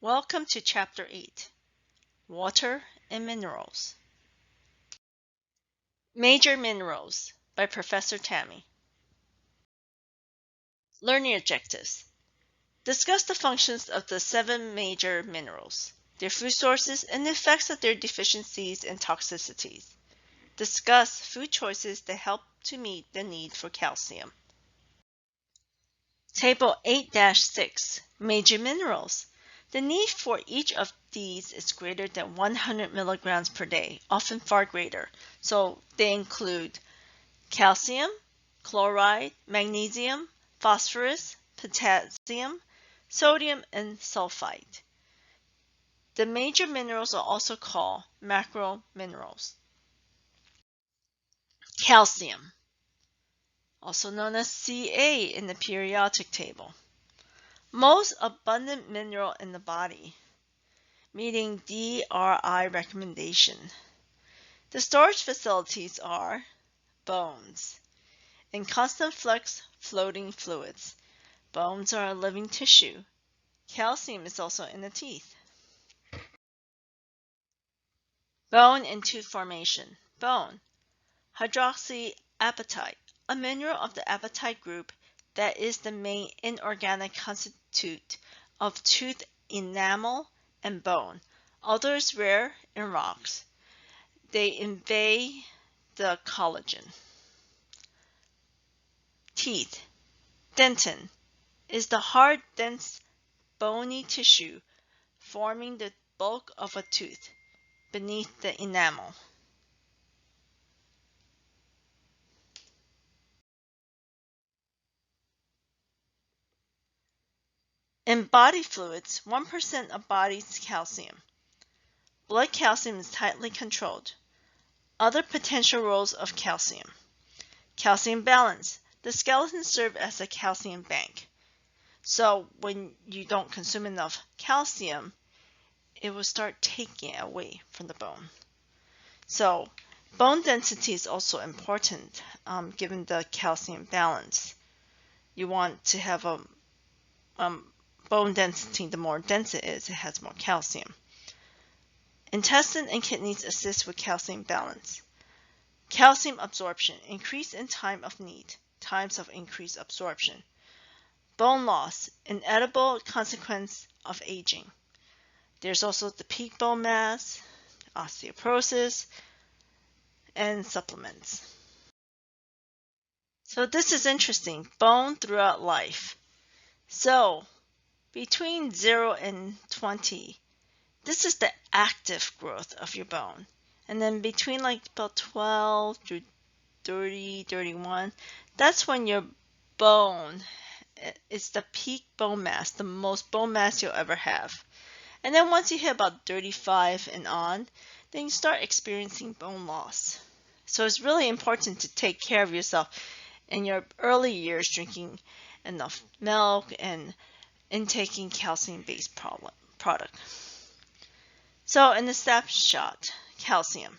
Welcome to Chapter 8, Water and Minerals. Major Minerals by Professor Tammy. Learning Objectives. Discuss the functions of the 7 major minerals, their food sources, and the effects of their deficiencies and toxicities. Discuss food choices that help to meet the need for calcium. Table 8-6, Major Minerals. The need for each of these is greater than 100 milligrams per day, often far greater. So they include calcium, chloride, magnesium, phosphorus, potassium, sodium, and sulfite. The major minerals are also called macro minerals. Calcium, also known as Ca in the periodic table. Most abundant mineral in the body, meeting DRI recommendation. The storage facilities are bones and constant flux floating fluids. Bones are a living tissue. Calcium is also in the teeth. Bone and tooth formation. Bone. Hydroxyapatite, a mineral of the apatite group that is the main inorganic constituent of tooth enamel and bone, although it's rare in rocks. They invade the collagen. Teeth. Dentin is the hard, dense, bony tissue forming the bulk of a tooth beneath the enamel. In body fluids, 1% of body's calcium. Blood calcium is tightly controlled. Other potential roles of calcium. Calcium balance. The skeleton serves as a calcium bank. So when you don't consume enough calcium, it will start taking it away from the bone. So bone density is also important given the calcium balance. You want to have a bone density. The more dense it is, it has more calcium. Intestine and kidneys assist with calcium balance. Calcium absorption, increase in time of need, times of increased absorption. Bone loss, inevitable consequence of aging. There's also the peak bone mass, osteoporosis, and supplements. So this is interesting, bone throughout life. So between 0 and 20, this is the active growth of your bone. And then between like about 12 to 30, 31, that's when your bone is the peak bone mass, the most bone mass you'll ever have. And then once you hit about 35 and on, then you start experiencing bone loss. So it's really important to take care of yourself in your early years, drinking enough milk and intaking calcium-based product. So in the Snapshot, calcium.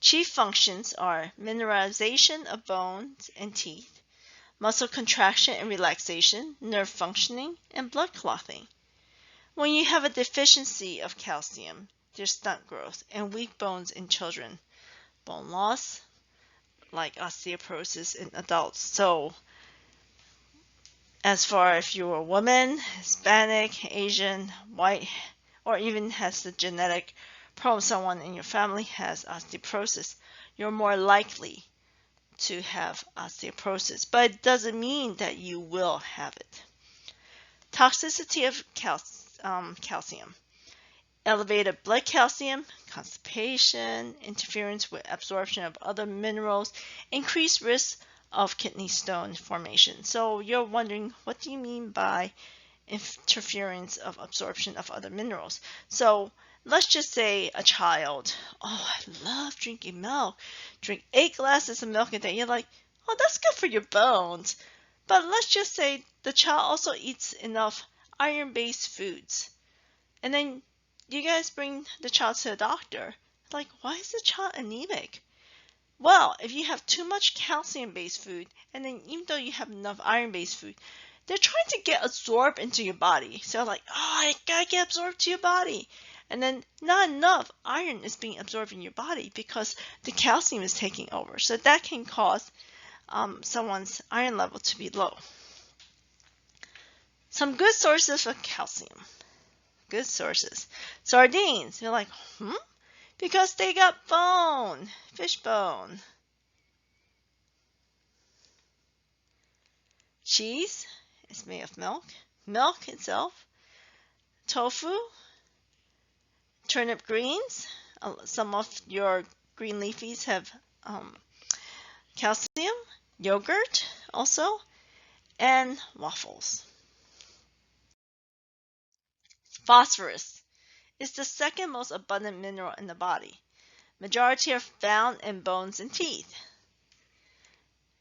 Chief functions are mineralization of bones and teeth, muscle contraction and relaxation, nerve functioning, and blood clotting. When you have a deficiency of calcium, there's stunt growth and weak bones in children, bone loss, like osteoporosis in adults. So as far if you're a woman, Hispanic, Asian, white, or even has the genetic problem, someone in your family has osteoporosis, you're more likely to have osteoporosis. But it doesn't mean that you will have it. Toxicity of calcium. Elevated blood calcium, constipation, interference with absorption of other minerals, increased risk of kidney stone formation. So you're wondering, what do you mean by interference of absorption of other minerals? So let's just say a child, oh, I love drinking milk, drink 8 glasses of milk a day. You're like, oh, that's good for your bones. But let's just say the child also eats enough iron-based foods. And then you guys bring the child to the doctor. Like, why is the child anemic? Well, if you have too much calcium-based food, and then even though you have enough iron-based food, they're trying to get absorbed into your body. So like, oh, it gotta get absorbed to your body. And then not enough iron is being absorbed in your body because the calcium is taking over. So that can cause someone's iron level to be low. Some good sources of calcium. Good sources. Sardines. You're like, because they got bone, fish bone. Cheese is made of milk. Milk itself. Tofu. Turnip greens. Some of your green leafies have calcium. Yogurt also. And waffles. Phosphorus is the second most abundant mineral in the body. Majority are found in bones and teeth.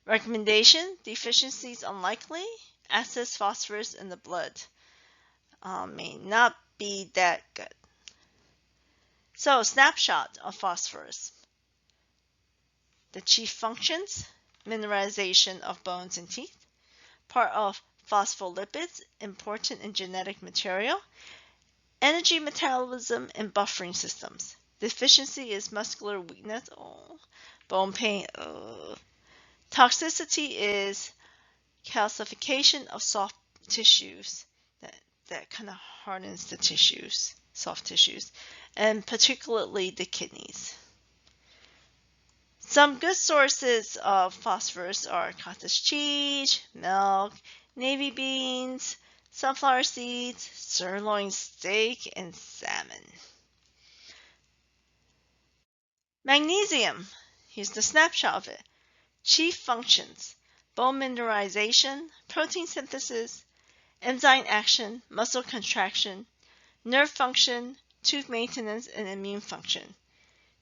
Recommendation: deficiencies unlikely. Excess phosphorus in the blood may not be that good. So, snapshot of phosphorus. The chief functions: mineralization of bones and teeth. Part of phospholipids, important in genetic material. Energy metabolism and buffering systems. Deficiency is muscular weakness. Bone pain. Toxicity is calcification of soft tissues. That kind of hardens the tissues, soft tissues, and particularly the kidneys. Some good sources of phosphorus are cottage cheese, milk, navy beans, sunflower seeds, sirloin steak, and salmon. Magnesium. Here's the snapshot of it. Chief functions: bone mineralization, protein synthesis, enzyme action, muscle contraction, nerve function, tooth maintenance, and immune function.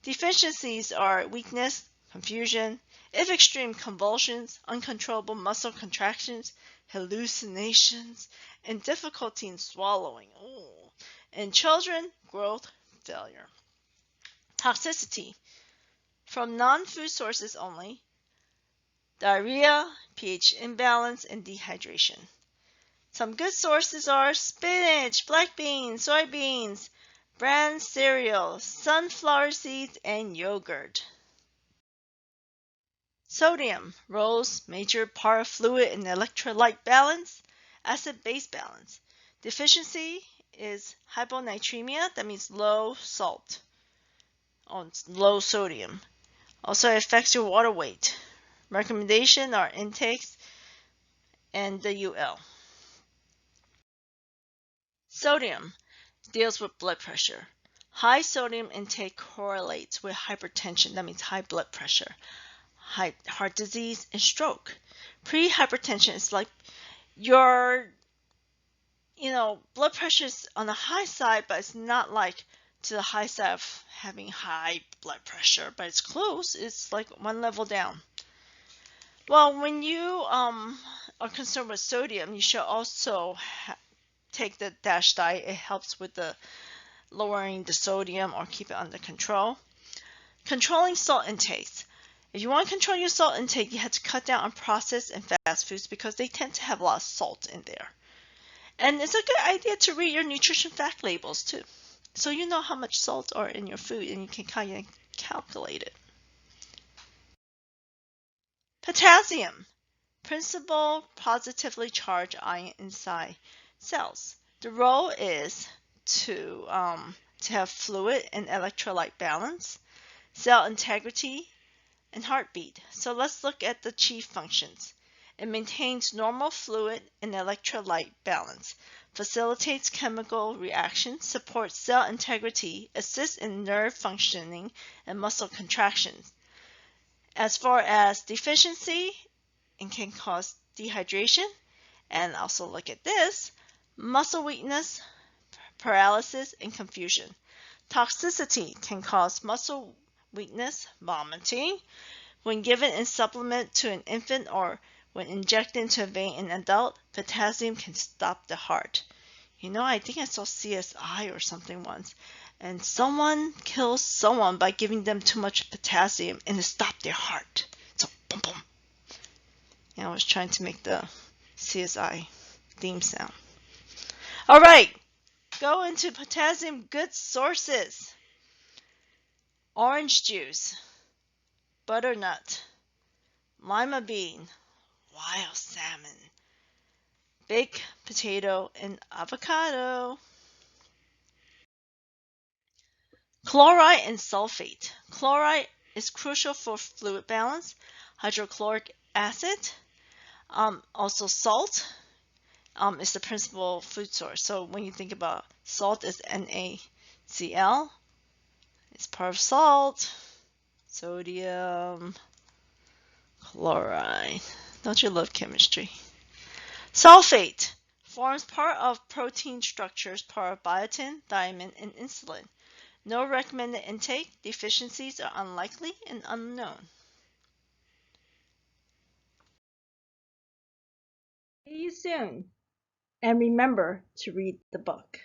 Deficiencies are weakness, confusion, if extreme, convulsions, uncontrollable muscle contractions, hallucinations, and difficulty in swallowing. In children, growth failure. Toxicity from non-food sources only: diarrhea, pH imbalance, and dehydration. Some good sources are spinach, black beans, soybeans, bran cereal, sunflower seeds, and yogurt. Sodium, roles major part of fluid and electrolyte balance, acid-base balance. Deficiency is hyponatremia, that means low salt, low sodium. Also affects your water weight. Recommendation are intakes and the UL. Sodium deals with blood pressure. High sodium intake correlates with hypertension, that means high blood pressure, high heart disease, and stroke. Pre-hypertension is like your blood pressure is on the high side, but it's not like to the high side of having high blood pressure, but it's close. It's like one level down. Well, when you are concerned with sodium, you should also take the DASH diet. It helps with the lowering the sodium or keep it under control. Controlling salt intakes. If you want to control your salt intake, you have to cut down on processed and fast foods because they tend to have a lot of salt in there. And it's a good idea to read your nutrition fact labels too, so you know how much salt are in your food and you can kind of calculate it. Potassium, principal positively charged ion inside cells. The role is to have fluid and electrolyte balance, cell integrity, and heartbeat. So let's look at the chief functions. It maintains normal fluid and electrolyte balance, facilitates chemical reactions, supports cell integrity, assists in nerve functioning and muscle contractions. As far as deficiency, it can cause dehydration, and also look at this: muscle weakness, paralysis, and confusion. Toxicity can cause muscle weakness, vomiting. When given in supplement to an infant or when injected into a vein in an adult, potassium can stop the heart. I think I saw CSI or something once, and someone kills someone by giving them too much potassium and it stopped their heart. So, boom, boom. I was trying to make the CSI theme sound. All right, go into potassium good sources. Orange juice, butternut, lima bean, wild salmon, baked potato, and avocado. Chloride and sulfate. Chloride is crucial for fluid balance. Hydrochloric acid, also salt, is the principal food source. So when you think about salt as NaCl, it's part of salt. Sodium chloride. Don't you love chemistry? Sulfate forms part of protein structures, part of biotin, thiamine, and insulin. No recommended intake. Deficiencies are unlikely and unknown. See you soon. And remember to read the book.